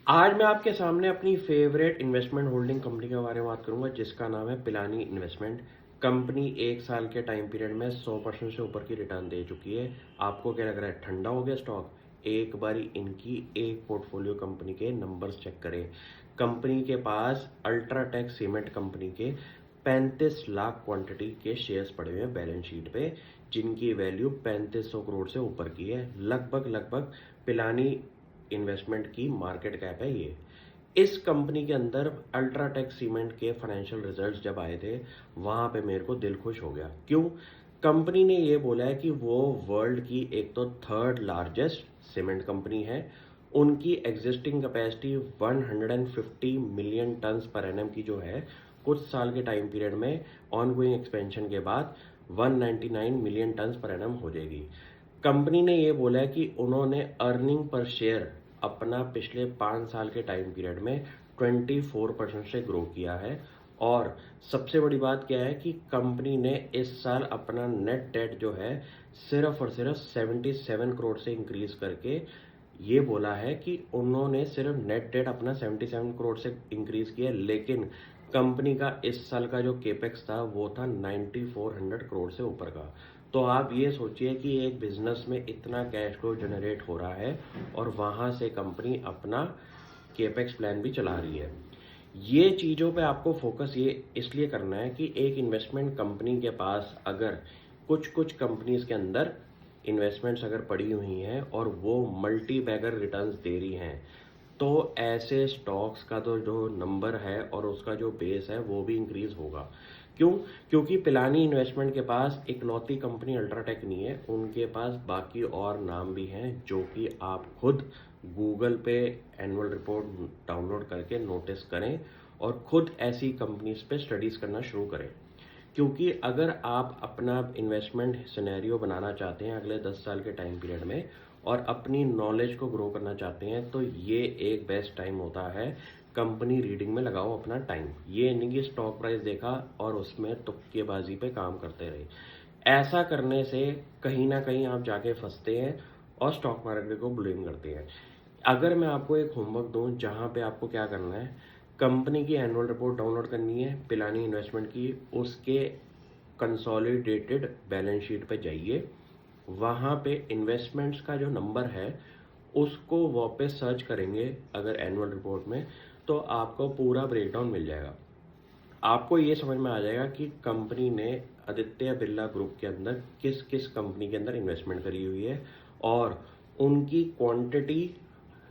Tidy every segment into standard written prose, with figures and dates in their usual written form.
आज मैं आपके सामने अपनी फेवरेट इन्वेस्टमेंट होल्डिंग कंपनी के बारे में बात करूंगा जिसका नाम है पिलानी इन्वेस्टमेंट। कंपनी 1 साल के टाइम पीरियड में 100% से ऊपर की रिटर्न दे चुकी है। आपको क्या लग रहा है ठंडा हो गया स्टॉक? एक बारी इनकी एक पोर्टफोलियो कंपनी के नंबर्स चेक करें। कंपनी के पास अल्ट्राटेक सीमेंट कंपनी के 35 लाख क्वांटिटी के शेयर्स पड़े हुए हैं बैलेंस शीट पे, जिनकी वैल्यू 3500 करोड़ से ऊपर की है। लगभग पिलानी इन्वेस्टमेंट की मार्केट कैप है ये। इस कंपनी के अंदर अल्ट्राटेक सीमेंट के फाइनेंशियल रिजल्ट्स जब आए थे, वहां पे मेरे को दिल खुश हो गया। क्यों? कंपनी ने ये बोला है कि वो वर्ल्ड की एक तो थर्ड लार्जेस्ट सीमेंट कंपनी है। उनकी एग्जिस्टिंग कैपेसिटी 150 मिलियन टन्स पर एनएम की जो है, कुछ साल के टाइम पीरियड में ऑनगोइंग एक्सपेंशन के बाद 199 मिलियन टन्स पर एनएम हो जाएगी। कंपनी ने ये बोला है कि उन्होंने अर्निंग पर शेयर अपना पिछले 5 साल के टाइम पीरियड में 24% से ग्रो किया है। और सबसे बड़ी बात क्या है कि कंपनी ने इस साल अपना नेट डेट जो है सिर्फ और सिर्फ 77 करोड़ से इंक्रीज करके ये बोला है कि उन्होंने सिर्फ नेट डेट अपना 77 करोड़ से इंक्रीज किया, लेकिन कंपनी का इस साल का जो केपेक्स था वो था 9400 करोड़ से ऊपर का। तो आप ये सोचिए कि एक बिजनेस में इतना कैश फ्लो जनरेट हो रहा है और वहां से कंपनी अपना केपेक्स प्लान भी चला रही है। ये चीज़ों पे आपको फोकस ये इसलिए करना है कि एक इन्वेस्टमेंट कंपनी के पास अगर कुछ कुछ कंपनीज के अंदर इन्वेस्टमेंट्स अगर पड़ी हुई हैं और वो मल्टी बैगर रिटर्न्स दे रही हैं, तो ऐसे स्टॉक्स का तो जो नंबर है और उसका जो बेस है वो भी इंक्रीज होगा। क्यों? क्योंकि पिलानी इन्वेस्टमेंट के पास इकलौती कंपनी अल्ट्राटेक नहीं है, उनके पास बाकी और नाम भी हैं जो कि आप खुद गूगल पे एनुअल रिपोर्ट डाउनलोड करके नोटिस करें और खुद ऐसी कंपनीज पे स्टडीज करना शुरू करें। क्योंकि अगर आप अपना इन्वेस्टमेंट सिनेरियो बनाना चाहते हैं अगले 10 साल के टाइम पीरियड में और अपनी नॉलेज को ग्रो करना चाहते हैं, तो ये एक बेस्ट टाइम होता है। कंपनी रीडिंग में लगाओ अपना टाइम। ये नहीं कि स्टॉक प्राइस देखा और उसमें तुक्केबाजी पे काम करते रहे। ऐसा करने से कहीं ना कहीं आप जाके फंसते हैं और स्टॉक मार्केट को ब्लेम करते हैं। अगर मैं आपको एक होमवर्क दूं जहां पे आपको क्या करना है, कंपनी की एनुअल रिपोर्ट डाउनलोड करनी है पिलानी इन्वेस्टमेंट की, उसके कंसोलिडेटेड बैलेंस शीट पे जाइए। वहाँ पे इन्वेस्टमेंट्स का जो नंबर है उसको वापस सर्च करेंगे अगर एनुअल रिपोर्ट में, तो आपको पूरा ब्रेकडाउन मिल जाएगा। आपको ये समझ में आ जाएगा कि कंपनी ने आदित्य बिरला ग्रुप के अंदर किस किस कंपनी के अंदर इन्वेस्टमेंट करी हुई है और उनकी क्वांटिटी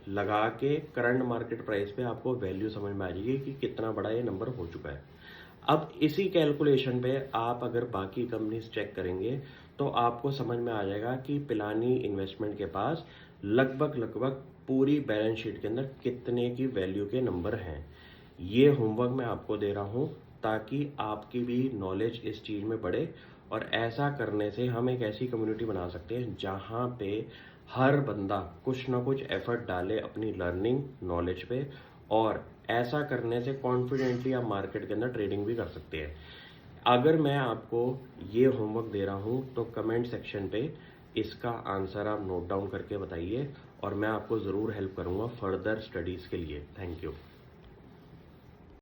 लगा के करंट मार्केट प्राइस पे आपको वैल्यू समझ में आ जाएगी कि कितना बड़ा ये नंबर हो चुका है। अब इसी कैलकुलेशन पे आप अगर बाकी कंपनीज चेक करेंगे तो आपको समझ में आ जाएगा कि पिलानी इन्वेस्टमेंट के पास लगभग पूरी बैलेंस शीट के अंदर कितने की वैल्यू के नंबर हैं। ये होमवर्क मैं आपको दे रहा हूँ ताकि आपकी भी नॉलेज इस चीज़ में बढ़े। और ऐसा करने से हम एक ऐसी कम्युनिटी बना सकते हैं जहाँ पे हर बंदा कुछ ना कुछ एफर्ट डाले अपनी लर्निंग नॉलेज पे, और ऐसा करने से कॉन्फिडेंटली आप मार्केट के अंदर ट्रेडिंग भी कर सकते हैं। अगर मैं आपको ये होमवर्क दे रहा हूँ तो कमेंट सेक्शन पे इसका आंसर आप नोट डाउन करके बताइए और मैं आपको ज़रूर हेल्प करूँगा फर्दर स्टडीज़ के लिए। Thank you.